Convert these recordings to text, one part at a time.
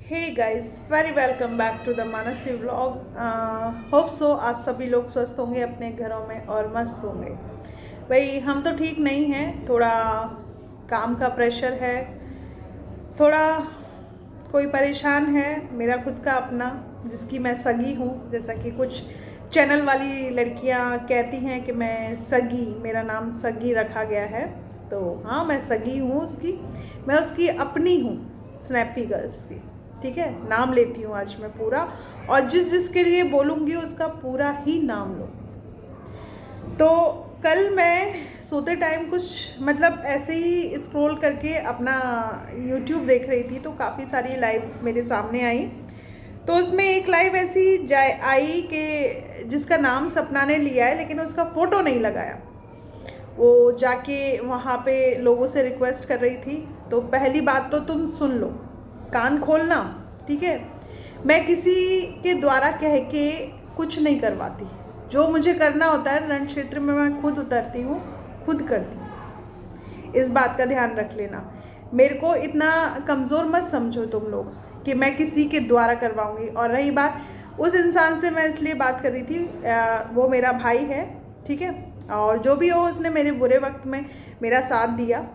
Hey guys, very welcome back to the Mansi vlog. Hope so आप सभी लोग स्वस्थ होंगे अपने घरों में और मस्त होंगे। भाई हम तो ठीक नहीं हैं, थोड़ा काम का प्रेशर है, थोड़ा कोई परेशान है। मेरा खुद का अपना, जिसकी मैं सगी हूँ, जैसा कि कुछ चैनल वाली लड़कियाँ कहती हैं कि मैं सगी, मेरा नाम सगी रखा गया है। तो हाँ, मैं सगी हूँ उसकी, मैं उसकी अपनी हूँ, स्नैपी गर्ल्स की। ठीक है, नाम लेती हूँ आज मैं पूरा, और जिसके लिए बोलूँगी उसका पूरा ही नाम लो। तो कल मैं सोते टाइम कुछ मतलब ऐसे ही स्क्रॉल करके अपना यूट्यूब देख रही थी, तो काफ़ी सारी लाइव्स मेरे सामने आई। तो उसमें एक लाइव ऐसी आई कि जिसका नाम सपना ने लिया है, लेकिन उसका फ़ोटो नहीं लगाया। वो जाके वहाँ पे लोगों से रिक्वेस्ट कर रही थी। तो पहली बात तो तुम सुन लो, कान खोलना, ठीक है। मैं किसी के द्वारा कह के कुछ नहीं करवाती। जो मुझे करना होता है रण क्षेत्र में, मैं खुद उतरती हूँ, खुद करती हूँ। इस बात का ध्यान रख लेना। मेरे को इतना कमज़ोर मत समझो तुम लोग कि मैं किसी के द्वारा करवाऊँगी। और रही बात उस इंसान से, मैं इसलिए बात कर रही थी, वो मेरा भाई है, ठीक है। और जो भी हो, उसने मेरे बुरे वक्त में मेरा साथ दिया।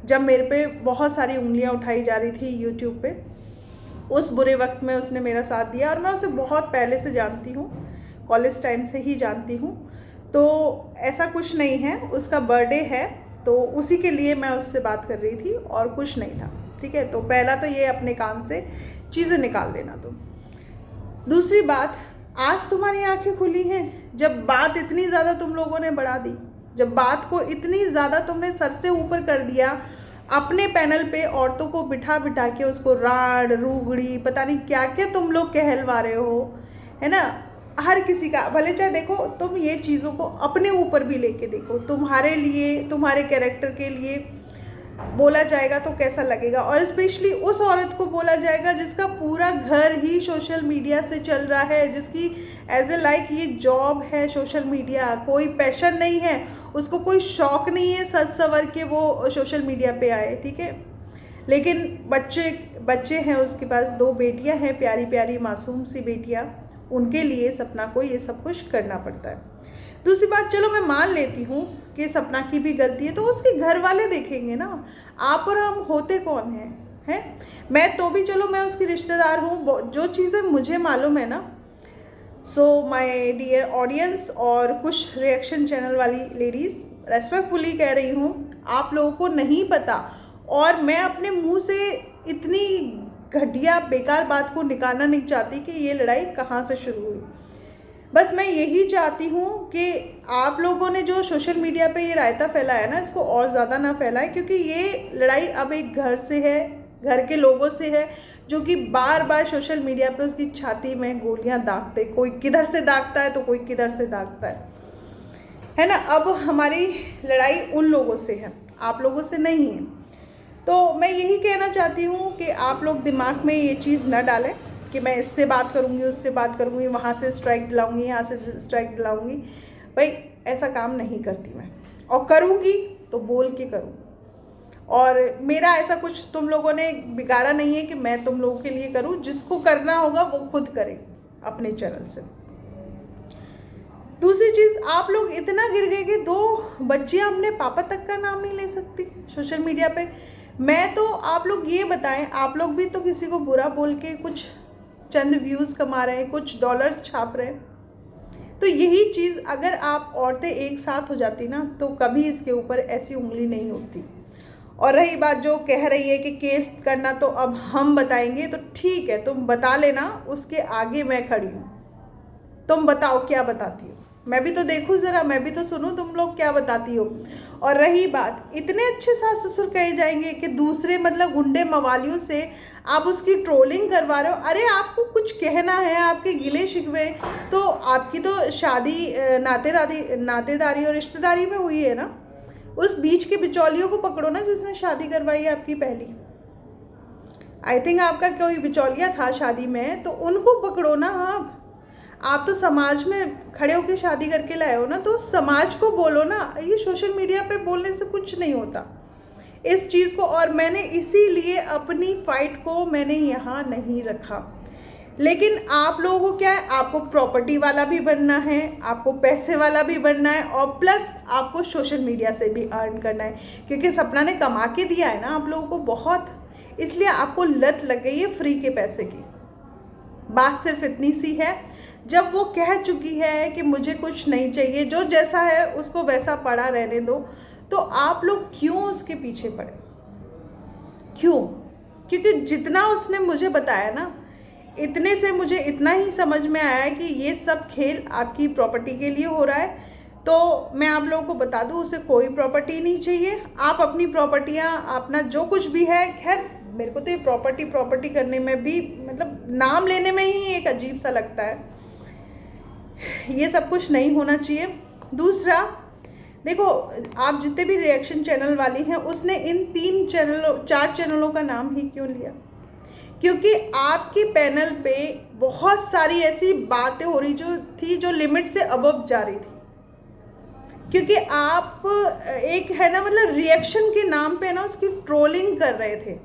जब मेरे पे बहुत सारी उंगलियां उठाई जा रही थी यूट्यूब पे, उस बुरे वक्त में उसने मेरा साथ दिया। और मैं उसे बहुत पहले से जानती हूँ, कॉलेज टाइम से ही जानती हूँ। तो ऐसा कुछ नहीं है, उसका बर्थडे है तो उसी के लिए मैं उससे बात कर रही थी, और कुछ नहीं था, ठीक है। तो पहला तो ये अपने कान से चीज़ें निकाल लेना तुम। दूसरी बात, आज तुम्हारी आंखें खुली हैं जब बात इतनी ज़्यादा तुम लोगों ने बढ़ा दी, जब बात को इतनी ज़्यादा तुमने सर से ऊपर कर दिया। अपने पैनल पे औरतों को बिठा बिठा के उसको राड़ रूगड़ी पता नहीं क्या क्या तुम लोग कहलवा रहे हो, है ना। हर किसी का भले, चाहे देखो तुम ये चीज़ों को अपने ऊपर भी लेके देखो, तुम्हारे लिए, तुम्हारे कैरेक्टर के लिए बोला जाएगा तो कैसा लगेगा। और स्पेशली उस औरत को बोला जाएगा जिसका पूरा घर ही सोशल मीडिया से चल रहा है, जिसकी एज ए लाइक ये जॉब है सोशल मीडिया। कोई पैशन नहीं है उसको, कोई शौक नहीं है सज सवर के वो सोशल मीडिया पे आए, ठीक है। लेकिन बच्चे हैं उसके पास, 2 बेटियां हैं, प्यारी प्यारी मासूम सी बेटियां। उनके लिए सपना को ये सब कुछ करना पड़ता है। दूसरी बात, चलो मैं मान लेती हूँ कि सपना की भी गलती है, तो उसके घर वाले देखेंगे ना। आप और हम होते कौन हैं? मैं तो भी, चलो मैं उसकी रिश्तेदार हूँ, जो चीज़ें मुझे मालूम है ना। सो माय डियर ऑडियंस और कुछ रिएक्शन चैनल वाली लेडीज़, रेस्पेक्टफुली कह रही हूँ, आप लोगों को नहीं पता। और मैं अपने मुंह से इतनी घटिया बेकार बात को निकालना नहीं चाहती कि ये लड़ाई कहाँ से शुरू हुई। बस मैं यही चाहती हूँ कि आप लोगों ने जो सोशल मीडिया पे ये रायता फैलाया ना, इसको और ज़्यादा ना फैलाए, क्योंकि ये लड़ाई अब एक घर से है, घर के लोगों से है, जो कि बार बार सोशल मीडिया पे उसकी छाती में गोलियां दागते, कोई किधर से दागता है तो कोई किधर से दागता है ना। अब हमारी लड़ाई उन लोगों से है, आप लोगों से नहीं है। तो मैं यही कहना चाहती हूँ कि आप लोग दिमाग में ये चीज़ न डालें कि मैं इससे बात करूँगी, उससे बात करूँगी, वहाँ से स्ट्राइक दिलाऊँगी, यहाँ से स्ट्राइक दिलाऊँगी। भाई ऐसा काम नहीं करती मैं, और करूँगी तो बोल के करूँ। और मेरा ऐसा कुछ तुम लोगों ने बिगाड़ा नहीं है कि मैं तुम लोगों के लिए करूँ। जिसको करना होगा वो खुद करे अपने चैनल से। दूसरी चीज़, आप लोग इतना गिर गए कि 2 बच्चियाँ अपने पापा तक का नाम नहीं ले सकती सोशल मीडिया पे। मैं तो, आप लोग ये बताएं, आप लोग भी तो किसी को बुरा बोल के कुछ चंद व्यूज़ कमा रहे हैं, कुछ डॉलर्स छाप रहे हैं। तो यही चीज़ अगर आप औरतें एक साथ हो जाती ना, तो कभी इसके ऊपर ऐसी उंगली नहीं होती। और रही बात जो कह रही है कि केस करना तो अब हम बताएंगे, तो ठीक है, तुम बता लेना, उसके आगे मैं खड़ी हूँ। तुम बताओ क्या बताती हो, मैं भी तो देखूँ ज़रा, मैं भी तो सुनूँ तुम लोग क्या बताती हो। और रही बात, इतने अच्छे सास ससुर कहे जाएंगे कि दूसरे मतलब गुंडे मवालियों से आप उसकी ट्रोलिंग करवा रहे हो। अरे आपको कुछ कहना है, आपके गिले शिकवे, तो आपकी तो शादी नातेदारी और रिश्तेदारी में हुई है ना। उस बीच के बिचौलियों को पकड़ो ना, जिसने शादी करवाई है आपकी पहली। आई थिंक आपका कोई बिचौलिया था शादी में, तो उनको पकड़ो ना। आप तो समाज में खड़े होकर शादी करके लाए हो ना, तो समाज को बोलो ना। ये सोशल मीडिया पे बोलने से कुछ नहीं होता। इस चीज़ को, और मैंने इसीलिए अपनी फाइट को मैंने यहाँ नहीं रखा। लेकिन आप लोगों को क्या है, आपको प्रॉपर्टी वाला भी बनना है, आपको पैसे वाला भी बनना है, और प्लस आपको सोशल मीडिया से भी अर्न करना है, क्योंकि सपना ने कमा के दिया है ना आप लोगों को बहुत, इसलिए आपको लत लग गई है फ्री के पैसे की। बात सिर्फ इतनी सी है, जब वो कह चुकी है कि मुझे कुछ नहीं चाहिए, जो जैसा है उसको वैसा पड़ा रहने दो, तो आप लोग क्यों उसके पीछे पड़े? क्यों? क्योंकि जितना उसने मुझे बताया ना, इतने से मुझे इतना ही समझ में आया है कि ये सब खेल आपकी प्रॉपर्टी के लिए हो रहा है। तो मैं आप लोगों को बता दूं, उसे कोई प्रॉपर्टी नहीं चाहिए। आप अपनी प्रॉपर्टियां, अपना जो कुछ भी है, खैर मेरे को तो ये प्रॉपर्टी करने में भी, मतलब नाम लेने में ही एक अजीब सा लगता है। ये सब कुछ नहीं होना चाहिए। दूसरा, देखो आप जितने भी रिएक्शन चैनल वाली हैं, उसने इन 4 चैनलों का नाम ही क्यों लिया? क्योंकि आपकी पैनल पे बहुत सारी ऐसी बातें हो रही जो लिमिट से अबव जा रही थी। क्योंकि आप एक है ना, मतलब रिएक्शन के नाम पे ना उसकी ट्रोलिंग कर रहे थे।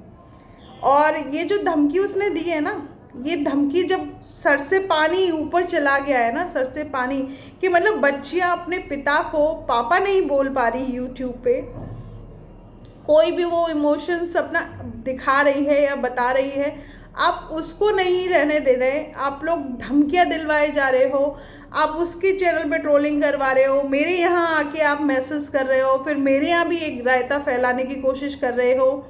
और ये जो धमकी उसने दी है ना, ये धमकी जब सर से पानी ऊपर चला गया है ना, सर से पानी, कि मतलब बच्चियां अपने पिता को पापा नहीं बोल पा रही यूट्यूब पे, कोई भी वो इमोशंस अपना दिखा रही है या बता रही है, आप उसको नहीं रहने दे रहे। आप लोग धमकियां दिलवाए जा रहे हो, आप उसकी चैनल पे ट्रोलिंग करवा रहे हो, मेरे यहाँ आके आप मैसेज कर रहे हो, फिर मेरे यहाँ भी एक रायता फैलाने की कोशिश कर रहे हो,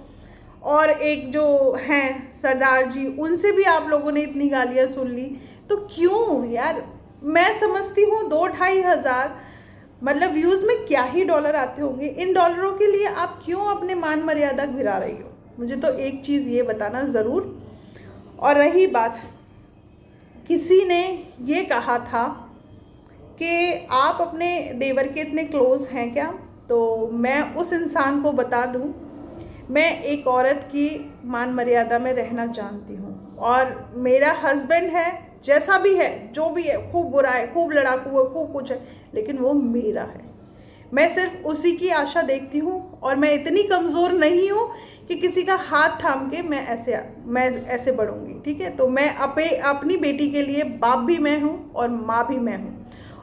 और एक जो हैं सरदार जी, उनसे भी आप लोगों ने इतनी गालियाँ सुन ली। तो क्यों यार? मैं समझती हूँ 2-2.5 हज़ार मतलब व्यूज़ में क्या ही डॉलर आते होंगे, इन डॉलरों के लिए आप क्यों अपने मान मर्यादा गिरा रही हो? मुझे तो एक चीज़ ये बताना ज़रूर। और रही बात, किसी ने ये कहा था कि आप अपने देवर के इतने क्लोज़ हैं क्या? तो मैं उस इंसान को बता दूं, मैं एक औरत की मान मर्यादा में रहना जानती हूँ, और मेरा हस्बैंड है, जैसा भी है, जो भी है, खूब बुरा है, खूब लड़ाकू है, खूब कुछ है, लेकिन वो मेरा है। मैं सिर्फ उसी की आशा देखती हूँ, और मैं इतनी कमज़ोर नहीं हूँ कि किसी का हाथ थाम के मैं ऐसे बढ़ूँगी, ठीक है? तो मैं अपनी बेटी के लिए बाप भी मैं हूँ और माँ भी मैं हूँ।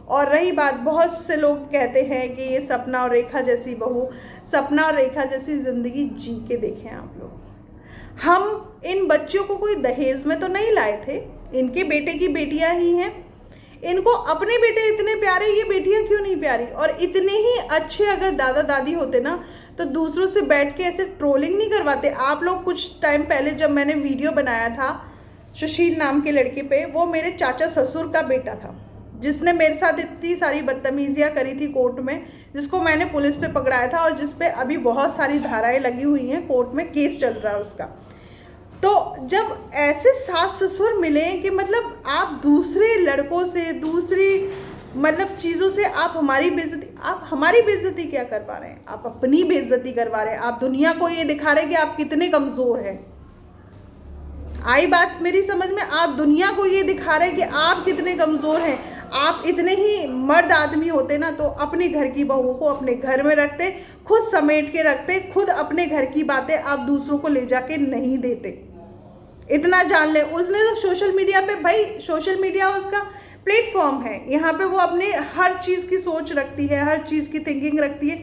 और रही बात, बहुत से लोग कहते हैं कि ये सपना और रेखा जैसी बहू, सपना और रेखा जैसी ज़िंदगी जी के देखें आप लोग। हम इन बच्चों को कोई दहेज में तो नहीं लाए थे, इनके बेटे की बेटियां ही हैं। इनको अपने बेटे इतने प्यारे, ये बेटियां क्यों नहीं प्यारी? और इतने ही अच्छे अगर दादा दादी होते ना, तो दूसरों से बैठ के ऐसे ट्रोलिंग नहीं करवाते। आप लोग कुछ टाइम पहले जब मैंने वीडियो बनाया था सुशील नाम के लड़के पे, वो मेरे चाचा ससुर का बेटा था, जिसने मेरे साथ इतनी सारी बदतमीजियाँ करी थी कोर्ट में, जिसको मैंने पुलिस पे पकड़ाया था, और जिस पे अभी बहुत सारी धाराएं लगी हुई हैं, कोर्ट में केस चल रहा है उसका। तो जब ऐसे सास ससुर मिले कि मतलब आप दूसरे लड़कों से, दूसरी मतलब चीज़ों से आप हमारी बेइज्जती क्या कर पा रहे हैं? आप अपनी बेइज्जती करवा रहे हैं। आप दुनिया को ये दिखा रहे हैं कि आप कितने कमज़ोर हैं। आई बात मेरी समझ में? आप दुनिया को ये दिखा रहे हैं कि आप कितने कमज़ोर हैं। आप इतने ही मर्द आदमी होते ना, तो अपने घर की बहू को अपने घर में रखते, खुद समेट के रखते, खुद अपने घर की बातें आप दूसरों को ले जाके नहीं देते। इतना जान ले, उसने तो सोशल मीडिया पे, भाई सोशल मीडिया उसका प्लेटफॉर्म है, यहाँ पे वो अपने हर चीज़ की सोच रखती है, हर चीज़ की थिंकिंग रखती है।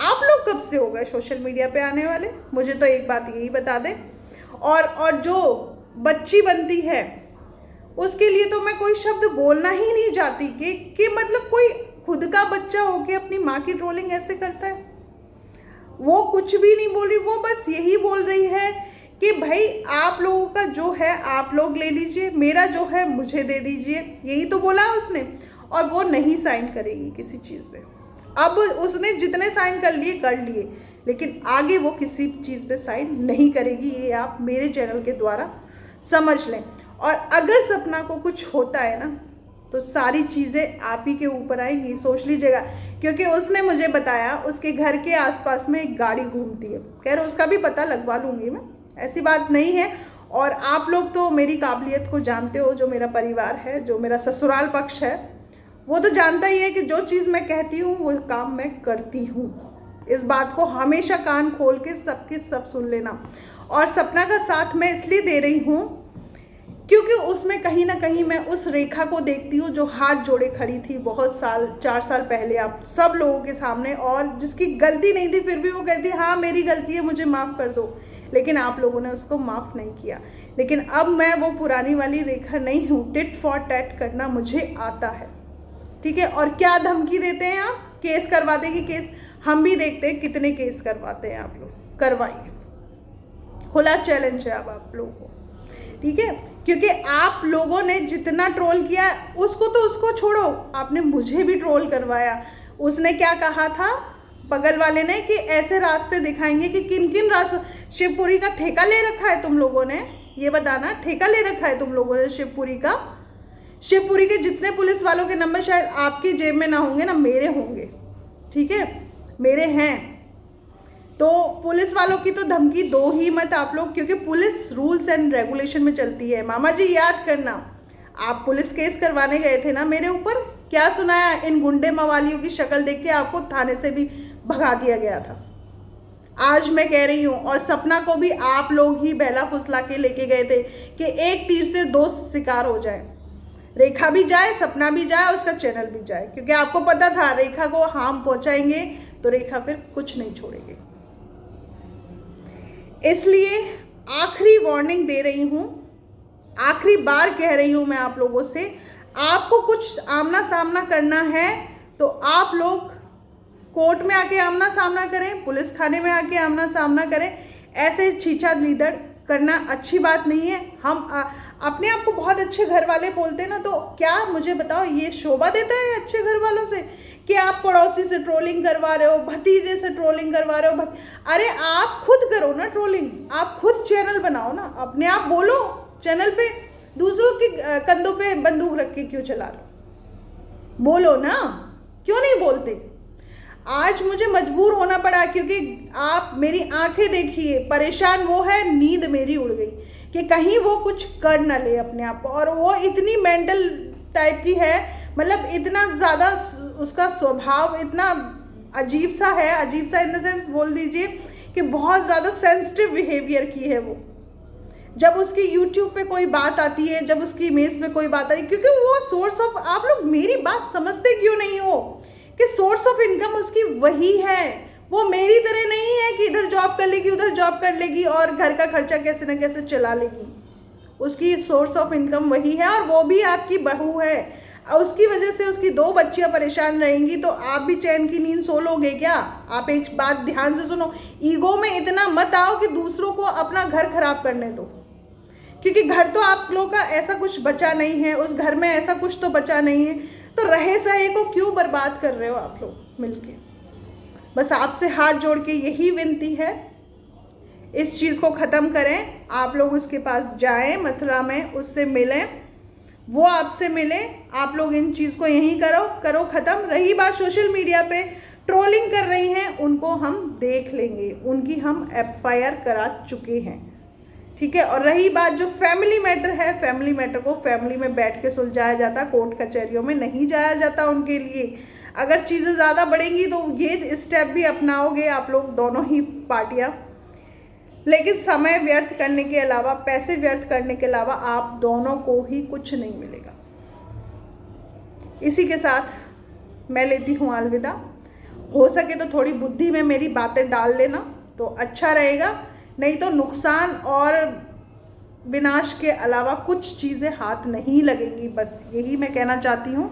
आप लोग कब से हो गए सोशल मीडिया पे आने वाले? मुझे तो एक बात यही बता दें। और जो बच्ची बनती है उसके लिए तो मैं कोई शब्द बोलना ही नहीं चाहती कि मतलब कोई खुद का बच्चा होके अपनी माँ की ट्रोलिंग ऐसे करता है। वो कुछ भी नहीं बोल रही, वो बस यही बोल रही है कि भाई आप लोगों का जो है आप लोग ले लीजिए, मेरा जो है मुझे दे दीजिए, यही तो बोला उसने। और वो नहीं साइन करेगी किसी चीज़ पे। अब उसने जितने साइन कर लिए, लेकिन आगे वो किसी चीज़ पे साइन नहीं करेगी, ये आप मेरे चैनल के द्वारा समझ लें। और अगर सपना को कुछ होता है ना, तो सारी चीज़ें आप ही के ऊपर आएंगी, सोच लीजिएगा। क्योंकि उसने मुझे बताया उसके घर के आसपास में एक गाड़ी घूमती है, कह रहे उसका भी पता लगवा लूँगी मैं, ऐसी बात नहीं है। और आप लोग तो मेरी काबिलियत को जानते हो, जो मेरा परिवार है, जो मेरा ससुराल पक्ष है, वो तो जानता ही है कि जो चीज़ मैं कहती हूँ वो काम मैं करती हूँ। इस बात को हमेशा कान खोल के सबके सब सुन लेना। और सपना का साथ मैं इसलिए दे रही हूँ क्योंकि उसमें कहीं ना कहीं मैं उस रेखा को देखती हूँ जो हाथ जोड़े खड़ी थी बहुत साल, 4 साल पहले आप सब लोगों के सामने, और जिसकी गलती नहीं थी फिर भी वो कहती हाँ मेरी गलती है, मुझे माफ़ कर दो, लेकिन आप लोगों ने उसको माफ़ नहीं किया। लेकिन अब मैं वो पुरानी वाली रेखा नहीं हूँ, टिट फॉर टैट करना मुझे आता है, ठीक है। और क्या धमकी देते हैं आप, केस करवा देगी केस, हम भी देखते हैं कितने केस करवाते हैं आप लोग, करवाइए, खुला चैलेंज है अब आप लोगों को, ठीक है। क्योंकि आप लोगों ने जितना ट्रोल किया उसको तो उसको छोड़ो, आपने मुझे भी ट्रोल करवाया। उसने क्या कहा था बगल वाले ने कि ऐसे रास्ते दिखाएंगे कि किन किन रास्तों, शिवपुरी का ठेका ले रखा है तुम लोगों ने, ये बताना, ठेका ले रखा है तुम लोगों ने शिवपुरी का। शिवपुरी के जितने पुलिस वालों के नंबर शायद आपकी जेब में ना होंगे ना मेरे होंगे, ठीक है, मेरे हैं। तो पुलिस वालों की तो धमकी दो ही मत आप लोग, क्योंकि पुलिस रूल्स एंड रेगुलेशन में चलती है। मामा जी याद करना, आप पुलिस केस करवाने गए थे ना मेरे ऊपर, क्या सुनाया, इन गुंडे मवालियों की शक्ल देख के आपको थाने से भी भगा दिया गया था। आज मैं कह रही हूँ, और सपना को भी आप लोग ही बहला फुसला के लेके गए थे कि एक तीर से 2 शिकार हो जाए, रेखा भी जाए, सपना भी जाए, उसका चैनल भी जाए, क्योंकि आपको पता था रेखा को हार्म पहुंचाएंगे तो रेखा फिर कुछ नहीं छोड़ेगी। इसलिए आखिरी वार्निंग दे रही हूँ, आखिरी बार कह रही हूँ मैं आप लोगों से, आपको कुछ आमना सामना करना है तो आप लोग कोर्ट में आके आमना सामना करें, पुलिस थाने में आके आमना सामना करें। ऐसे छीछा लीदड़ करना अच्छी बात नहीं है। हम अपने आप को बहुत अच्छे घर वाले बोलते हैं ना, तो क्या मुझे बताओ ये शोभा देता है अच्छे घर वालों से कि आप पड़ोसी से ट्रोलिंग करवा रहे हो, भतीजे से ट्रोलिंग करवा रहे हो। अरे आप खुद करो ना ट्रोलिंग, आप खुद चैनल बनाओ ना, अपने आप बोलो चैनल पे, दूसरों के कंधों पे बंदूक रख के क्यों चला रहे हो, बोलो ना, क्यों नहीं बोलते। आज मुझे मजबूर होना पड़ा क्योंकि आप मेरी आंखें देखिए, परेशान वो है, नींद मेरी उड़ गई कि कहीं वो कुछ कर ना ले अपने आप को। और वो इतनी मेंटल टाइप की है, मतलब इतना ज़्यादा उसका स्वभाव इतना अजीब सा है, अजीब सा इन द सेंस बोल दीजिए कि बहुत ज़्यादा सेंसिटिव बिहेवियर की है वो। जब उसकी यूट्यूब पे कोई बात आती है, जब उसकी इमेज पे कोई बात आई, क्योंकि वो सोर्स ऑफ, आप लोग मेरी बात समझते क्यों नहीं हो कि सोर्स ऑफ इनकम उसकी वही है। वो मेरी तरह नहीं है कि इधर जॉब कर लेगी उधर जॉब कर लेगी और घर का खर्चा कैसे ना कैसे चला लेगी। उसकी सोर्स ऑफ इनकम वही है, और वो भी आपकी बहू है। उसकी वजह से उसकी 2 बच्चियां परेशान रहेंगी तो आप भी चैन की नींद सो लोगे क्या। आप एक बात ध्यान से सुनो, ईगो में इतना मत आओ कि दूसरों को अपना घर खराब करने दो, क्योंकि घर तो आप लोगों का ऐसा कुछ बचा नहीं है, उस घर में ऐसा कुछ तो बचा नहीं है, तो रहे सहे को क्यों बर्बाद कर रहे हो आप लोग मिलके। बस आपसे हाथ जोड़ के यही विनती है, इस चीज़ को ख़त्म करें। आप लोग उसके पास जाएं, मथुरा में उससे मिलें, वो आपसे मिले, आप लोग इन चीज़ को यहीं करो ख़त्म। रही बात सोशल मीडिया पे ट्रोलिंग कर रही हैं, उनको हम देख लेंगे, उनकी हम FIR करा चुके हैं, ठीक है। और रही बात जो फैमिली मैटर है, फैमिली मैटर को फैमिली में बैठ के सुलझाया जाता, कोर्ट कचहरियों में नहीं जाया जाता उनके लिए। अगर चीज़ें ज़्यादा बढ़ेंगी तो ये स्टेप भी अपनाओगे आप लोग, दोनों ही पार्टियाँ, लेकिन समय व्यर्थ करने के अलावा, पैसे व्यर्थ करने के अलावा आप दोनों को ही कुछ नहीं मिलेगा। इसी के साथ मैं लेती हूँ अलविदा। हो सके तो थोड़ी बुद्धि में मेरी बातें डाल लेना तो अच्छा रहेगा, नहीं तो नुकसान और विनाश के अलावा कुछ चीज़ें हाथ नहीं लगेंगी। बस यही मैं कहना चाहती हूँ।